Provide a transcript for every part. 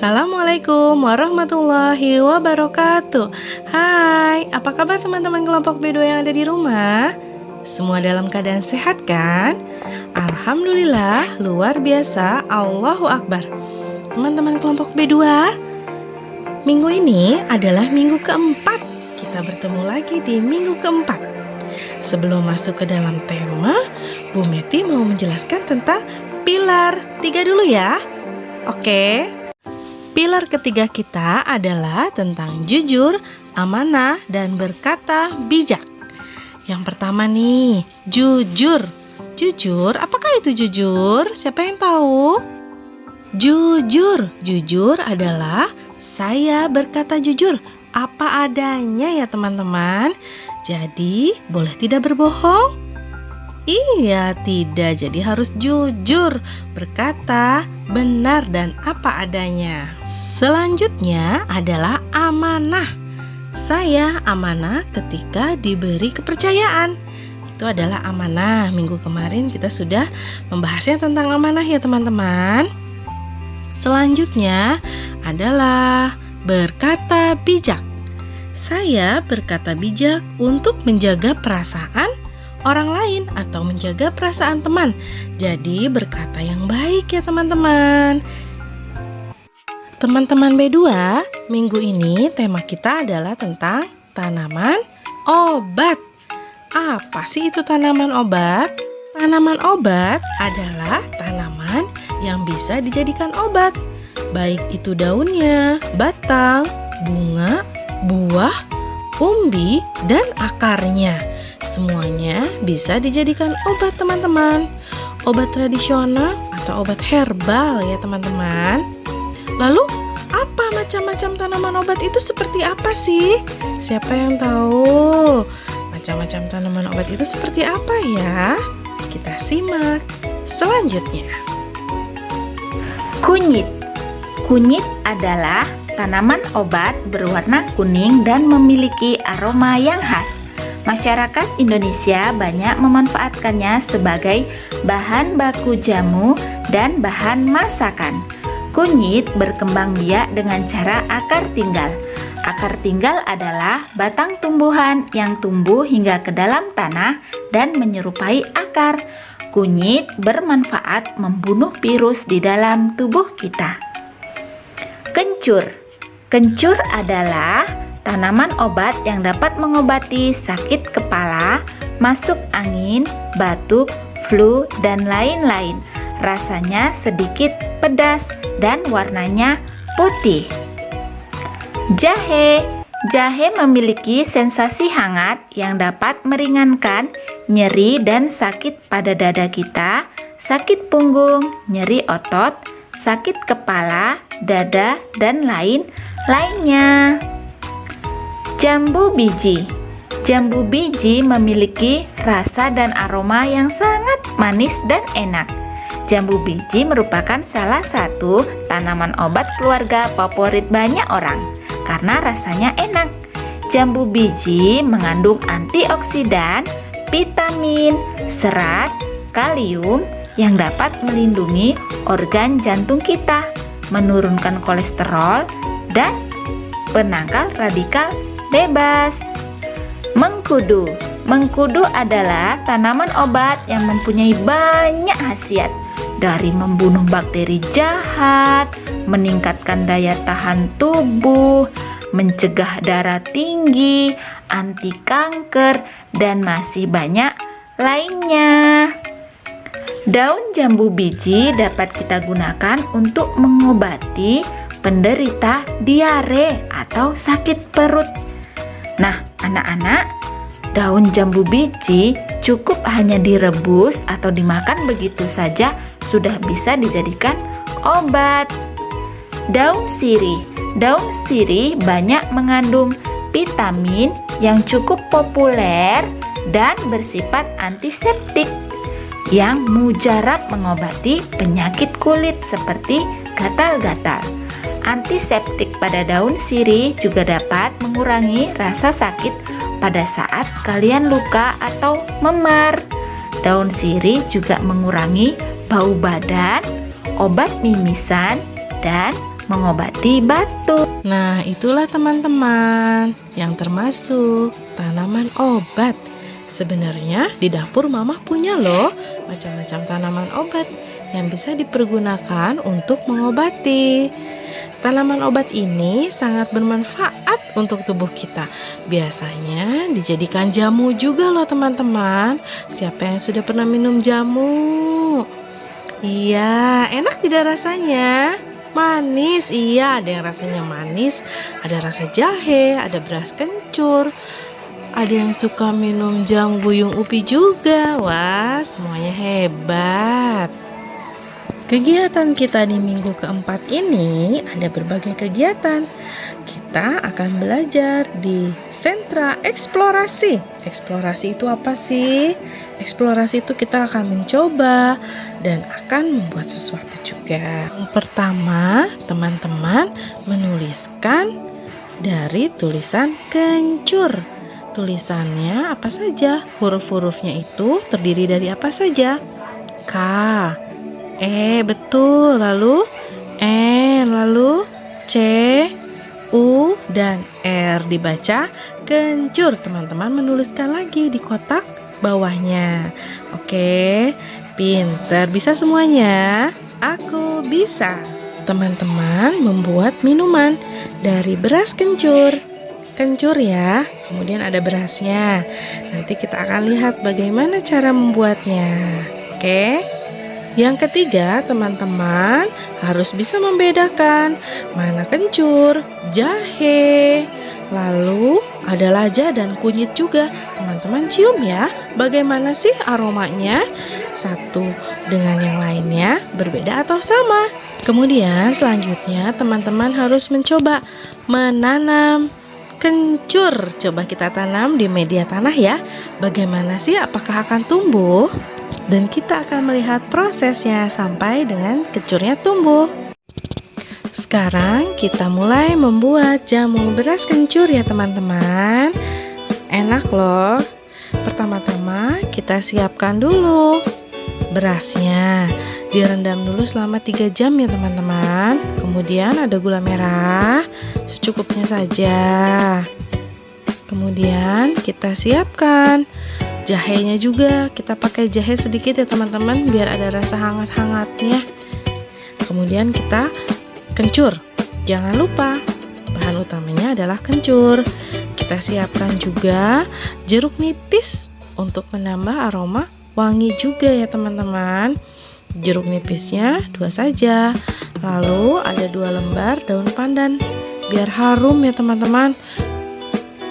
Assalamualaikum warahmatullahi wabarakatuh. Hai, apa kabar teman-teman kelompok B2 yang ada di rumah? Semua dalam keadaan sehat kan? Alhamdulillah, luar biasa, Allahu Akbar. Teman-teman kelompok B2, minggu ini adalah minggu keempat. Kita bertemu lagi di minggu keempat. Sebelum masuk ke dalam tema, Bu Meti mau menjelaskan tentang pilar 3 dulu ya. Oke. Pilar ketiga kita adalah tentang jujur, amanah, dan berkata bijak. Yang pertama nih, jujur. Jujur, apakah itu jujur? Siapa yang tahu? Jujur adalah saya berkata jujur, apa adanya ya teman-teman. Jadi, boleh tidak berbohong? Iya, tidak. Jadi harus jujur, berkata benar dan apa adanya. Selanjutnya adalah amanah. Saya amanah ketika diberi kepercayaan. Itu adalah amanah. Minggu kemarin kita sudah membahasnya tentang amanah ya teman-teman. Selanjutnya adalah berkata bijak. Saya berkata bijak untuk menjaga perasaan orang lain atau menjaga perasaan teman. Jadi berkata yang baik ya teman-teman. Teman-teman B2, minggu ini tema kita adalah tentang tanaman obat. Apa sih itu tanaman obat? Tanaman obat adalah tanaman yang bisa dijadikan obat. Baik itu daunnya, batang, bunga, buah, umbi, dan akarnya. Semuanya bisa dijadikan obat teman-teman. Obat tradisional atau obat herbal ya teman-teman. Lalu apa macam-macam tanaman obat itu seperti apa sih? Siapa yang tahu? Macam-macam tanaman obat itu seperti apa ya? Kita simak selanjutnya. Kunyit. Kunyit adalah tanaman obat berwarna kuning dan memiliki aroma yang khas. Masyarakat Indonesia banyak memanfaatkannya sebagai bahan baku jamu dan bahan masakan. Kunyit berkembang biak dengan cara akar tinggal. Akar tinggal adalah batang tumbuhan yang tumbuh hingga ke dalam tanah dan menyerupai akar. Kunyit bermanfaat membunuh virus di dalam tubuh kita. Kencur. Kencur adalah tanaman obat yang dapat mengobati sakit kepala, masuk angin, batuk, flu, dan lain-lain. Rasanya sedikit pedas dan warnanya putih. Jahe. Jahe memiliki sensasi hangat yang dapat meringankan nyeri dan sakit pada dada kita, sakit punggung, nyeri otot, sakit kepala, dada, dan lainnya. Jambu biji. Jambu biji memiliki rasa dan aroma yang sangat manis dan enak. Jambu biji merupakan salah satu tanaman obat keluarga favorit banyak orang karena rasanya enak. Jambu biji mengandung antioksidan, vitamin, serat, kalium yang dapat melindungi organ jantung kita, menurunkan kolesterol, dan penangkal radikal bebas. Mengkudu. Mengkudu adalah tanaman obat yang mempunyai banyak khasiat, dari membunuh bakteri jahat, meningkatkan daya tahan tubuh, mencegah darah tinggi, anti kanker, dan masih banyak lainnya. Daun jambu biji dapat kita gunakan untuk mengobati penderita diare atau sakit perut. Nah, anak-anak, daun jambu biji cukup hanya direbus atau dimakan begitu saja sudah bisa dijadikan obat. Daun sirih. Daun sirih banyak mengandung vitamin yang cukup populer dan bersifat antiseptik yang mujarab mengobati penyakit kulit seperti gatal-gatal. Antiseptik pada daun sirih juga dapat mengurangi rasa sakit pada saat kalian luka atau memar. Daun sirih juga mengurangi bau badan, obat mimisan, dan mengobati batuk. Nah, itulah teman-teman yang termasuk tanaman obat. Sebenarnya di dapur Mama punya loh macam-macam tanaman obat yang bisa dipergunakan untuk mengobati. Tanaman obat ini sangat bermanfaat untuk tubuh kita. Biasanya dijadikan jamu juga loh teman-teman. Siapa yang sudah pernah minum jamu? Iya, enak tidak rasanya? Manis, iya, ada yang rasanya manis, ada rasa jahe, ada beras kencur, ada yang suka minum jang buyung upi juga. Wah, semuanya hebat. Kegiatan kita di minggu keempat ini ada berbagai kegiatan. Kita akan belajar di sentra eksplorasi. Eksplorasi itu apa sih? Eksplorasi itu kita akan mencoba dan akan membuat sesuatu juga. Yang pertama, teman-teman menuliskan dari tulisan kencur. Tulisannya apa saja? Huruf-hurufnya itu terdiri dari apa saja? K, E, betul. Lalu N, lalu C, U, dan R. Dibaca kencur. Teman-teman menuliskan lagi di kotak bawahnya. Oke, pinter. Bisa semuanya? Aku bisa. Teman-teman membuat minuman dari beras kencur. Kencur ya, kemudian ada berasnya. Nanti kita akan lihat bagaimana cara membuatnya. Oke. Yang ketiga, teman-teman harus bisa membedakan mana kencur, jahe, lalu ada lada dan kunyit juga. Teman-teman cium ya, bagaimana sih aromanya? Satu dengan yang lainnya berbeda atau sama? Kemudian selanjutnya teman-teman harus mencoba menanam kencur. Coba kita tanam di media tanah ya. Bagaimana sih, apakah akan tumbuh? Dan kita akan melihat prosesnya sampai dengan kencurnya tumbuh. Sekarang kita mulai membuat jamu beras kencur ya teman-teman. Enak loh. Pertama-tama kita siapkan dulu berasnya. Direndam dulu selama 3 jam ya teman-teman. Kemudian ada gula merah secukupnya saja. Kemudian kita siapkan jahenya juga. Kita pakai jahe sedikit ya teman-teman biar ada rasa hangat-hangatnya. Kemudian kita kencur. Jangan lupa bahan utamanya adalah kencur. Kita siapkan juga jeruk nipis untuk menambah aroma wangi juga ya teman-teman. Jeruk nipisnya 2 saja. Lalu ada 2 lembar daun pandan biar harum ya teman-teman.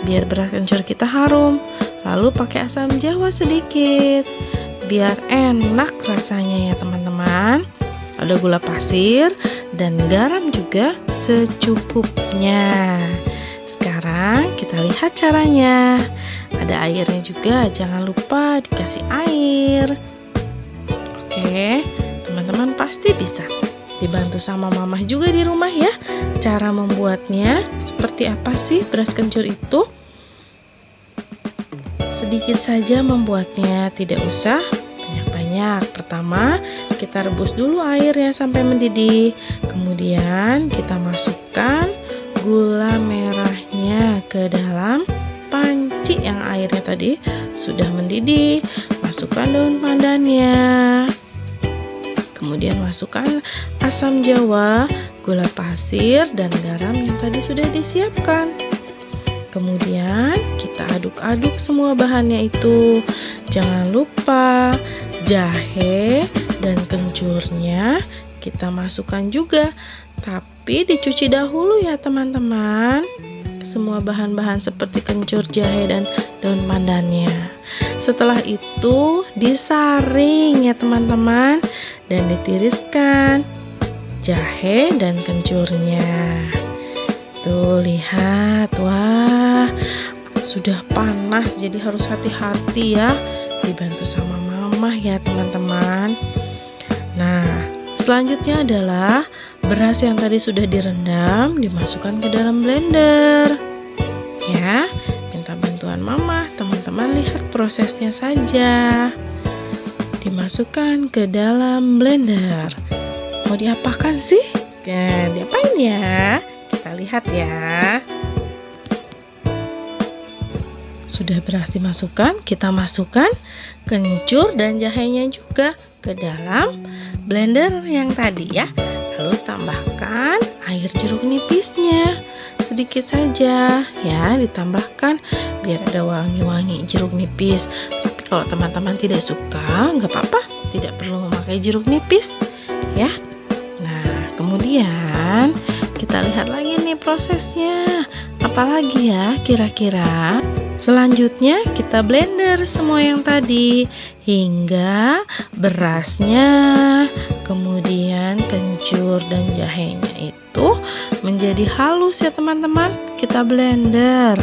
Biar beras kencur kita harum. Lalu pakai asam jawa sedikit biar enak rasanya ya teman-teman. Ada gula pasir dan garam juga secukupnya. Sekarang kita lihat caranya. Ada airnya juga, jangan lupa dikasih air. Oke, teman-teman pasti bisa. Dibantu sama mamah juga di rumah ya. Cara membuatnya seperti apa sih beras kencur itu? Sedikit saja membuatnya, tidak usah banyak-banyak. Pertama, kita rebus dulu airnya sampai mendidih. Kemudian kita masukkan gula merahnya ke dalam panci yang airnya tadi sudah mendidih. Masukkan daun pandannya. Kemudian masukkan asam jawa, gula pasir, dan garam yang tadi sudah disiapkan. Kemudian kita aduk-aduk semua bahannya itu. Jangan lupa jahe dan kencurnya kita masukkan juga. Tapi dicuci dahulu ya teman-teman. Semua bahan-bahan seperti kencur, jahe, dan daun pandannya. Setelah itu disaring ya teman-teman. Dan ditiriskan jahe dan kencurnya. Tuh lihat, wah sudah panas jadi harus hati-hati ya. Dibantu sama mamah ya teman-teman. Nah selanjutnya adalah beras yang tadi sudah direndam dimasukkan ke dalam blender. Ya, minta bantuan mamah, teman-teman lihat prosesnya saja. Dimasukkan ke dalam blender. Mau diapakan sih? Ya, diapain ya? Kita lihat ya. Sudah beras dimasukkan, kita masukkan kencur dan jahenya juga ke dalam blender yang tadi ya. Lalu tambahkan air jeruk nipisnya sedikit saja ya, ditambahkan biar ada wangi-wangi jeruk nipis. Tapi kalau teman-teman tidak suka, nggak apa-apa, tidak perlu memakai jeruk nipis ya. Nah, kemudian kita lihat lagi nih prosesnya. Apalagi ya kira-kira? Selanjutnya kita blender semua yang tadi hingga berasnya, kemudian kencur dan jahenya itu menjadi halus ya teman-teman. Kita blender.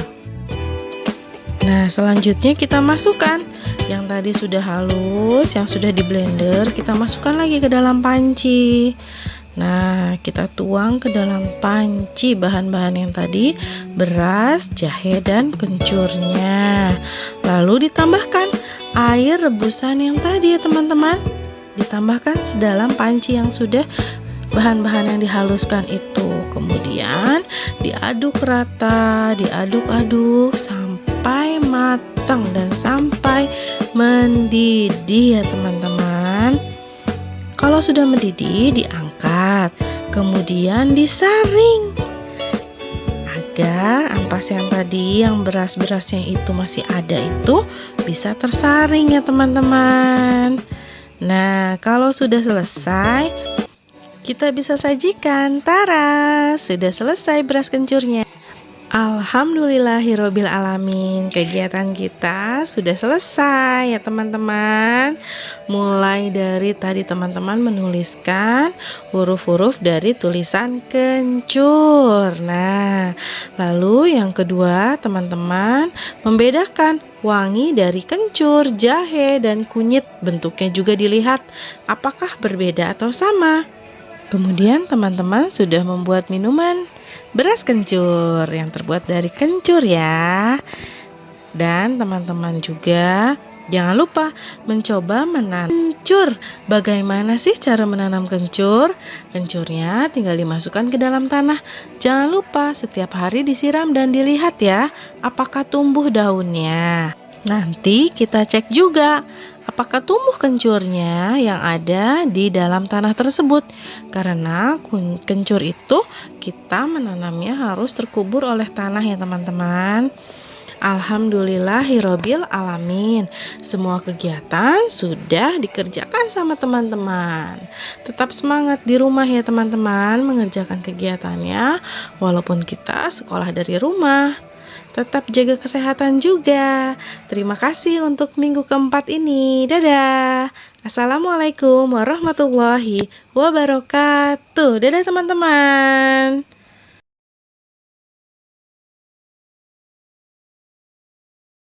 Nah, selanjutnya kita masukkan yang tadi sudah halus, yang sudah di blender, kita masukkan lagi ke dalam panci. Nah, kita tuang ke dalam panci bahan-bahan yang tadi, beras, jahe, dan kencurnya. Lalu ditambahkan air rebusan yang tadi ya teman-teman. Ditambahkan sedalam panci yang sudah bahan-bahan yang dihaluskan itu. Kemudian diaduk rata, diaduk-aduk sampai matang dan sampai mendidih ya teman-teman. Kalau sudah mendidih, diangkat, kemudian disaring agar ampas yang tadi, yang beras-berasnya itu masih ada itu bisa tersaring ya teman-teman. Nah, kalau sudah selesai, kita bisa sajikan. Tara, sudah selesai beras kencurnya. Alhamdulillahirobbil alamin. Kegiatan kita sudah selesai ya teman-teman. Mulai dari tadi teman-teman menuliskan huruf-huruf dari tulisan kencur. Nah, lalu yang kedua teman-teman membedakan wangi dari kencur, jahe, dan kunyit. Bentuknya juga dilihat apakah berbeda atau sama. Kemudian teman-teman sudah membuat minuman beras kencur yang terbuat dari kencur ya. Dan teman-teman juga jangan lupa mencoba menanam kencur. Bagaimana sih cara menanam kencur? Kencurnya tinggal dimasukkan ke dalam tanah. Jangan lupa setiap hari disiram dan dilihat ya, apakah tumbuh daunnya. Nanti kita cek juga apakah tumbuh kencurnya yang ada di dalam tanah tersebut. Karena kencur itu kita menanamnya harus terkubur oleh tanah ya teman-teman. Alhamdulillahirobbil alamin. Semua kegiatan sudah dikerjakan sama teman-teman. Tetap semangat di rumah ya teman-teman mengerjakan kegiatannya. Walaupun kita sekolah dari rumah, tetap jaga kesehatan juga. Terima kasih untuk minggu keempat ini. Dadah. Assalamualaikum warahmatullahi wabarakatuh. Dadah teman-teman.